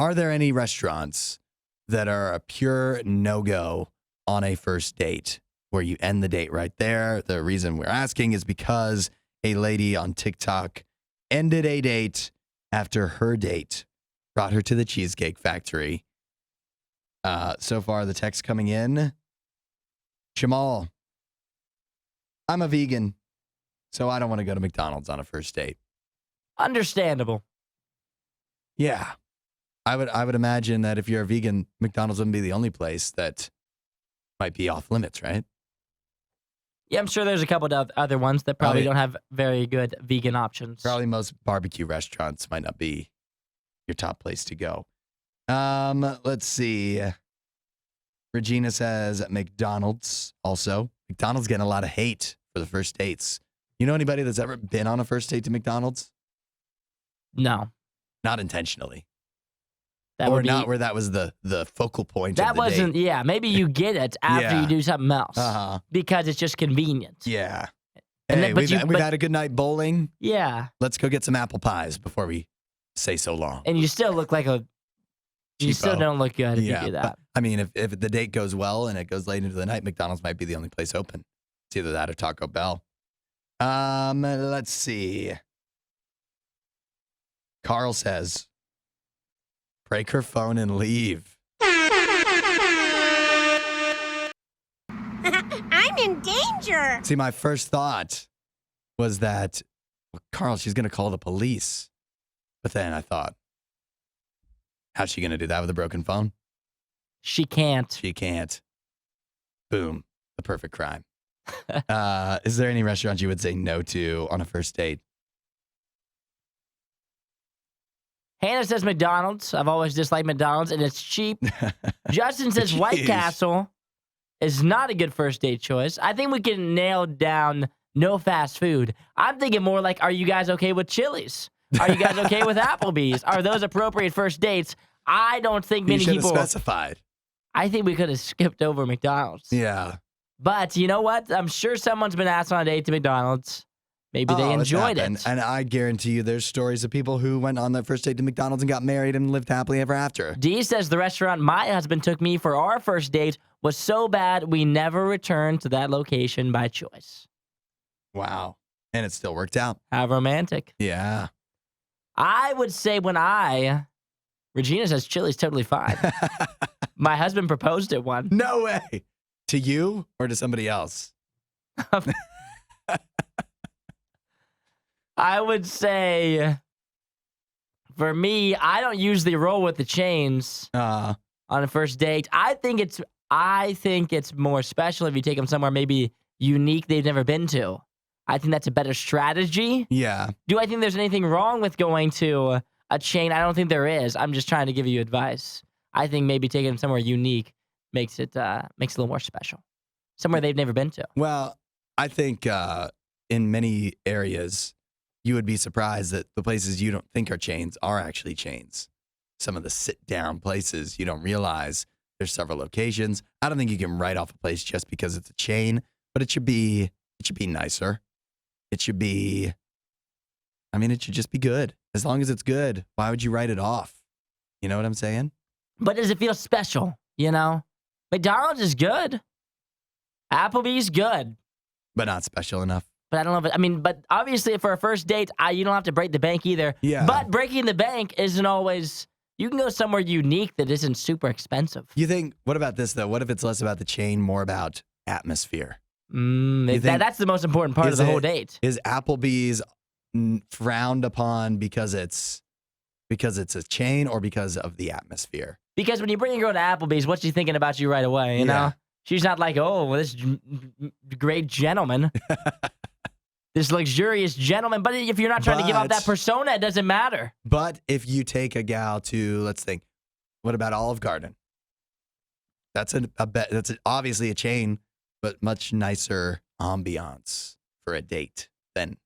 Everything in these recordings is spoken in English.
Are there any restaurants that are a pure no-go on a first date where you end the date right there? The reason we're asking is because a lady on TikTok ended a date after her date brought her to the Cheesecake Factory. So far, the text coming in. Jamal, I'm a vegan, so I don't want to go to McDonald's on a first date. Understandable. Yeah. I would imagine that if you're a vegan, McDonald's wouldn't be the only place that might be off limits, right? Yeah, I'm sure there's a couple of other ones that probably don't have very good vegan options. Probably most barbecue restaurants might not be your top place to go. Let's see. Regina says McDonald's also. McDonald's getting a lot of hate for the first dates. You know anybody that's ever been on a first date to McDonald's? No. Not intentionally. Or not where that was the focal point of the wasn't, date. yeah, maybe you get it after you do something else. Because it's just convenient. Yeah. And hey, we've had a good night bowling. Yeah. Let's go get some apple pies before we say so long. And you still look like you still don't look good if you do that. But, I mean, if the date goes well and it goes late into the night, McDonald's might be the only place open. It's either that or Taco Bell. Let's see. Carl says, break her phone and leave. I'm in danger. See, my first thought was that, well, Carl, she's going to call the police. But then I thought, how's she going to do that with a broken phone? She can't. She can't. Boom. The perfect crime. Is there any restaurant you would say no to on a first date? Hannah says McDonald's. I've always disliked McDonald's, and it's cheap. Justin says White Castle is not a good first date choice. I think we can nail down no fast food. I'm thinking more like, are you guys okay with Chili's? Are you guys okay with Applebee's? Are those appropriate first dates? I don't think many people... You should have specified. I think we could have skipped over McDonald's. Yeah. But you know what? I'm sure someone's been asked on a date to McDonald's. Maybe they enjoyed it. And I guarantee you there's stories of people who went on their first date to McDonald's and got married and lived happily ever after. Dee says the restaurant my husband took me for our first date was so bad we never returned to that location by choice. Wow. And it still worked out. How romantic. Yeah. I would say Regina says Chili's totally fine. My husband proposed at one. No way. To you or to somebody else? I would say, for me, I don't usually roll with the chains on a first date. I think it's more special if you take them somewhere maybe unique they've never been to. I think that's a better strategy. Yeah. Do I think there's anything wrong with going to a chain? I don't think there is. I'm just trying to give you advice. I think maybe taking them somewhere unique makes it a little more special. Somewhere they've never been to. Well, I think in many areas, you would be surprised that the places you don't think are chains are actually chains. Some of the sit-down places you don't realize there's several locations. I don't think you can write off a place just because it's a chain, but it should be nicer. It should just be good. As long as it's good, why would you write it off? You know what I'm saying? But does it feel special, you know? McDonald's is good. Applebee's good. But not special enough. But I don't know if but obviously for a first date, you don't have to break the bank either. Yeah. But breaking the bank isn't always, you can go somewhere unique that isn't super expensive. You think, what about this though? What if it's less about the chain, more about atmosphere? That's the most important part of the whole date. Is Applebee's frowned upon because it's a chain or because of the atmosphere? Because when you bring a girl to Applebee's, what's she thinking about you right away, you know? She's not like, oh, well, this great gentleman. This luxurious gentleman. But if you're not trying to give off that persona, it doesn't matter. But if you take a gal to, let's think, what about Olive Garden? That's obviously a chain, but much nicer ambiance for a date than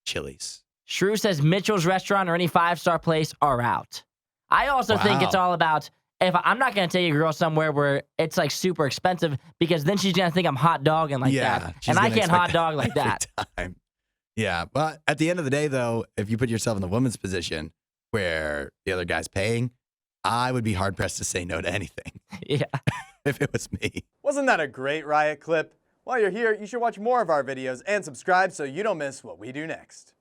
Chili's. Shrew says Mitchell's restaurant or any 5-star place are out. I also think it's all about, if I'm not going to take a girl somewhere where it's like super expensive, because then she's going to think I'm hot dogging like that. And I can't hot dog like that. Time. Yeah. But at the end of the day, though, if you put yourself in the woman's position where the other guy's paying, I would be hard pressed to say no to anything Yeah. if it was me. Wasn't that a great Riot clip? While you're here, you should watch more of our videos and subscribe so you don't miss what we do next.